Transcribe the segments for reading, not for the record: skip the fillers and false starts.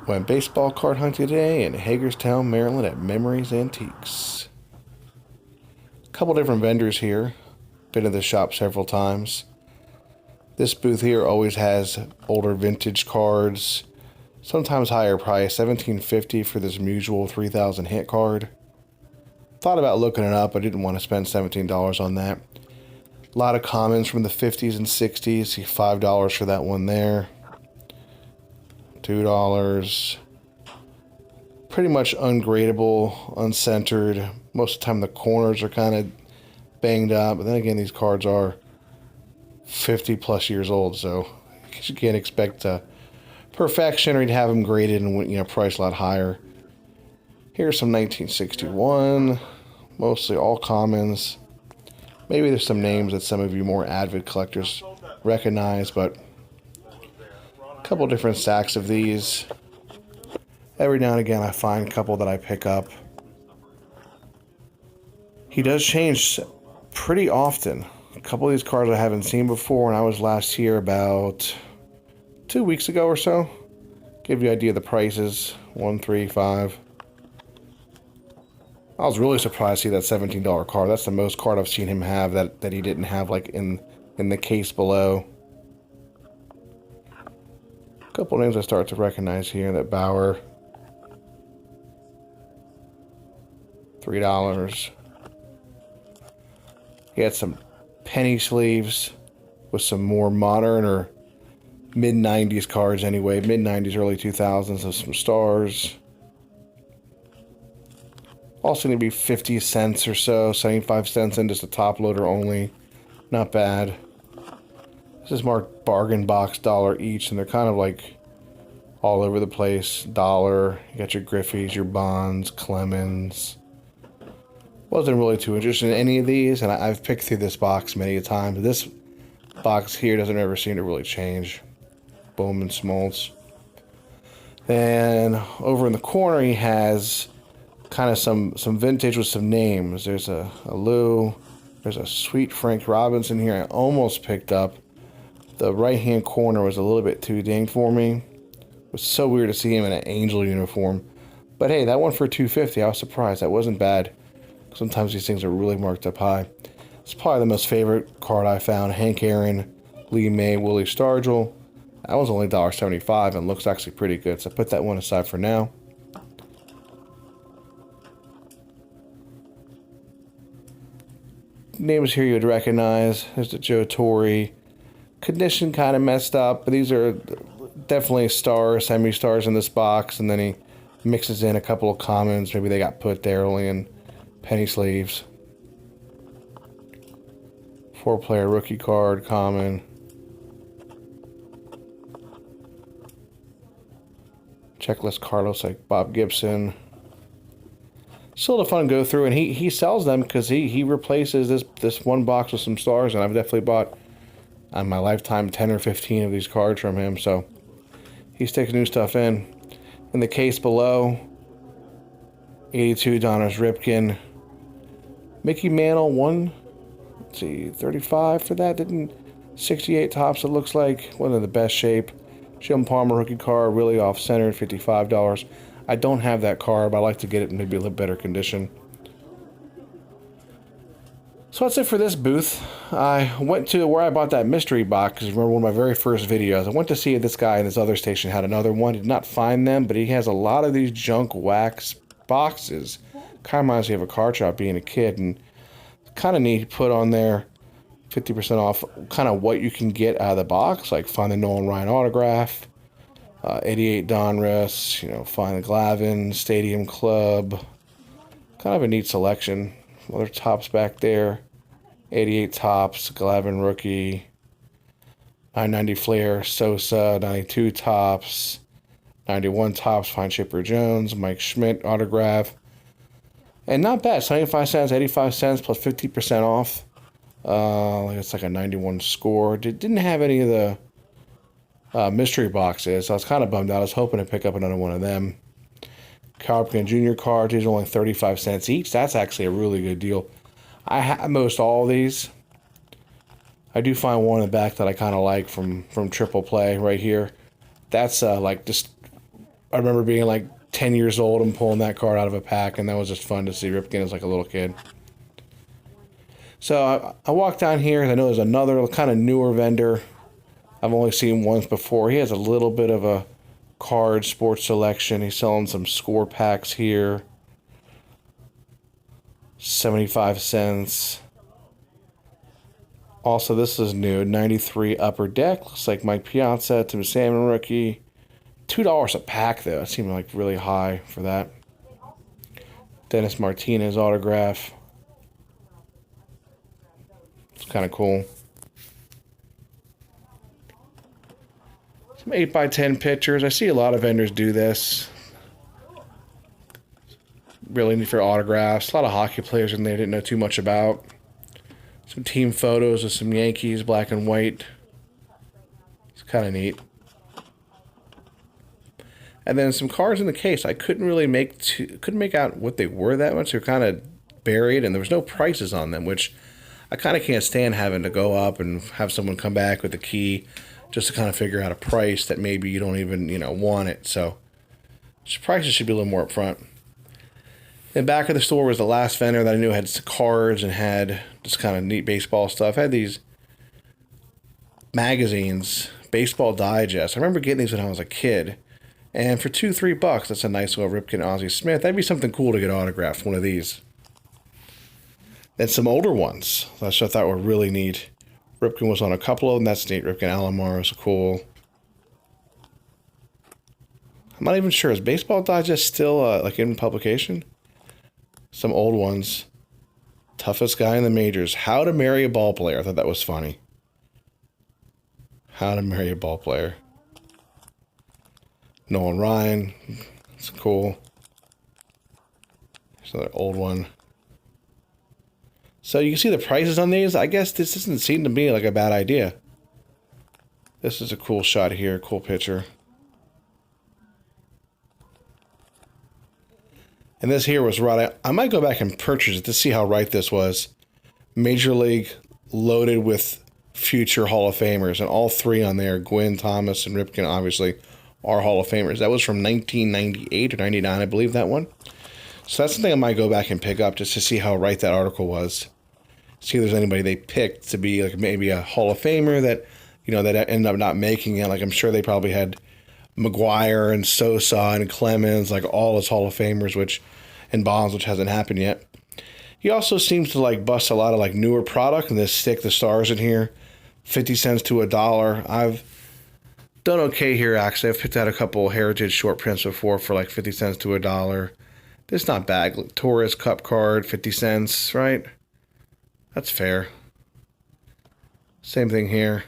Went baseball card hunting today in Hagerstown, Maryland at Memories Antiques. A couple different vendors here. Been to the shop several times. This booth here always has older vintage cards, sometimes higher price, $17.50 for this Mutual 3000 hit card. Thought about looking it up, I didn't want to spend $17 on that. A lot of commons from the 50s and 60s, see $5 for that one there. $2. Pretty much ungradable, uncentered. Most of the time the corners are kind of banged up, but then again these cards are 50 plus years old, so you can't expect perfection, or you'd have them graded and priced a lot higher. Here's some 1961, mostly all commons. Maybe there's some names that some of you more avid collectors recognize, but a couple different stacks of these. Every now and again I find a couple that I pick up. He does change pretty often. A couple of these cards I haven't seen before, and I was last here about 2 weeks ago or so. Give you an idea of the prices. 1, 3, 5. I was really surprised to see that $17 card. That's the most card I've seen him have that he didn't have like in the case below. A couple names I start to recognize here. That Bauer. $3. He had some penny sleeves with some more modern or mid-90s cards anyway. Mid-90s, early 2000s of some stars. Also going to be 50 cents or so, 75 cents in just a top loader only. Not bad. This is marked bargain box, $1 each, and they're kind of like all over the place. $1. You got your Griffeys, your Bonds, Clemens. Wasn't really too interested in any of these, and I've picked through this box many a time. This box here doesn't ever seem to really change. Bowman Smoltz. Then over in the corner he has kind of some vintage with some names. There's a Lou. There's a sweet Frank Robinson here I almost picked up. The right-hand corner was a little bit too dinged for me. It was so weird to see him in an Angel uniform. But hey, that one for $2.50, I was surprised. That wasn't bad. Sometimes these things are really marked up high. It's probably the most favorite card I found. Hank Aaron, Lee May, Willie Stargell. That was only $1.75 and looks actually pretty good. So put that one aside for now. Names here you'd recognize. There's the Joe Torre. Condition kind of messed up, but these are definitely stars, semi-stars in this box. And then he mixes in a couple of commons. Maybe they got put there only in penny sleeves. 4-player rookie card, common. Checklist card looks like Bob Gibson. Still a fun go through, and he sells them because he replaces this one box with some stars, and I've definitely bought on my lifetime 10 or 15 of these cards from him, so he sticks new stuff in. In the case below, 82 Donruss Ripken. Mickey Mantle, let's see, 35 for that. 68 tops, it looks like. One of the best shape. Jim Palmer rookie card, really off-centered, $55. I don't have that card, but I like to get it in maybe a little better condition. So that's it for this booth. I went to where I bought that mystery box, because remember one of my very first videos. I went to see if this guy in this other station had another one. Did not find them, but he has a lot of these junk wax boxes. Kind of reminds me of a card shop being a kid, and kind of neat to put on there 50% off kind of what you can get out of the box, like find the Nolan Ryan autograph, 88 Donruss, find the Glavine, Stadium Club. Kind of a neat selection. Other tops back there. 88 tops, Glavine rookie, 990 Flair, Sosa, 92 tops, 91 tops, find Chipper Jones, Mike Schmidt autograph. And not bad, 75 cents, 85 cents, plus 50% off. It's like a 91 score. Didn't have any of the mystery boxes, so I was kind of bummed out. I was hoping to pick up another one of them. Cal Ripken Jr. cards, these are only 35 cents each. That's actually a really good deal. I have most all of these. I do find one in the back that I kind of like from Triple Play right here. That's like just I remember being like 10 years old and pulling that card out of a pack, and that was just fun to see Ripken as like a little kid. So I walked down here, and I know there's another kind of newer vendor. I've only seen once before. He has a little bit of a card sports selection. He's selling some score packs here. 75 cents. Also, this is new. 93 Upper Deck. Looks like Mike Piazza, Tim Salmon rookie. $2 a pack, though. It seemed like really high for that. Dennis Martinez autograph. It's kind of cool. Some 8x10 pictures. I see a lot of vendors do this. Really neat for autographs. A lot of hockey players in there didn't know too much about. Some team photos of some Yankees, black and white. It's kind of neat. And then some cards in the case. I couldn't really make out what they were that much. They were kind of buried, and there was no prices on them, which I kind of can't stand having to go up and have someone come back with the key just to kind of figure out a price that maybe you don't even, want it. So prices should be a little more upfront. In back of the store was the last vendor that I knew had cards and had just kind of neat baseball stuff. I had these magazines, Baseball Digest. I remember getting these when I was a kid. And for $2-3, that's a nice little Ripken Ozzie Smith. That'd be something cool to get autographed, one of these. Then some older ones, which I thought were really neat. Ripken was on a couple of them. That's neat. Ripken Alomar is cool. I'm not even sure. Is Baseball Digest still like in publication? Some old ones. Toughest guy in the majors. How to Marry a Ball Player. I thought that was funny. How to Marry a Ball Player. Nolan Ryan. It's cool. There's another old one. So you can see the prices on these. I guess this doesn't seem to me like a bad idea. This is a cool shot here. Cool picture. And this here was right. I might go back and purchase it to see how right this was. Major League loaded with future Hall of Famers. And all three on there, Gwynn, Thomas, and Ripken, obviously, are Hall of Famers. That was from 1998 or 99, I believe, that one. So that's something I might go back and pick up just to see how right that article was. See if there's anybody they picked to be like maybe a Hall of Famer that, that ended up not making it. Like I'm sure they probably had McGuire and Sosa and Clemens, like all as Hall of Famers, and Bonds, which hasn't happened yet. He also seems to like bust a lot of like newer product and just stick the stars in here. 50 cents to $1. I've done okay here, actually. I've picked out a couple Heritage short prints before for like 50 cents to $1. It's not bad. Torres Cup card, 50 cents, right? That's fair. Same thing here.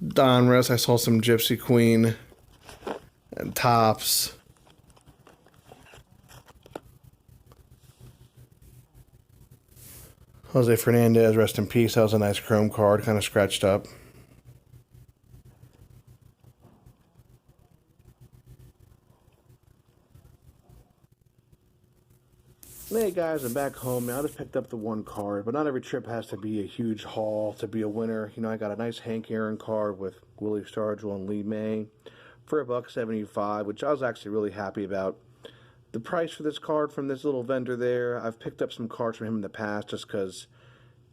Donruss, I saw some Gypsy Queen and Tops. Jose Fernandez, rest in peace. That was a nice chrome card, kind of scratched up. Hey guys, I'm back home now. I just picked up the one card, but not every trip has to be a huge haul to be a winner. I got a nice Hank Aaron card with Willie Stargell and Lee May for $1.75, which I was actually really happy about. The price for this card from this little vendor there, I've picked up some cards from him in the past just because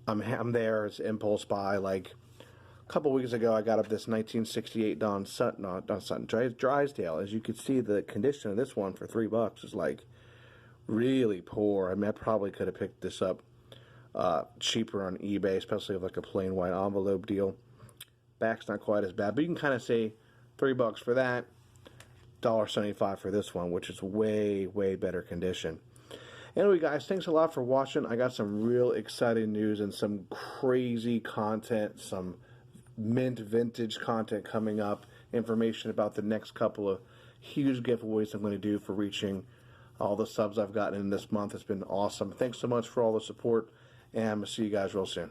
I'm there. It's impulse buy. Like a couple weeks ago, I got up this 1968 Don Sutton Drysdale. As you can see, the condition of this one for $3 is like really poor. I probably could have picked this up cheaper on eBay, especially with like a plain white envelope deal. Back's not quite as bad, but you can kind of say $3 for that, $1.75 for this one, which is way, way better condition. Anyway, guys, thanks a lot for watching. I got some real exciting news and some crazy content, some mint vintage content coming up, information about the next couple of huge giveaways I'm going to do for reaching all the subs I've gotten in this month. Has been awesome. Thanks so much for all the support, and I'm going to see you guys real soon.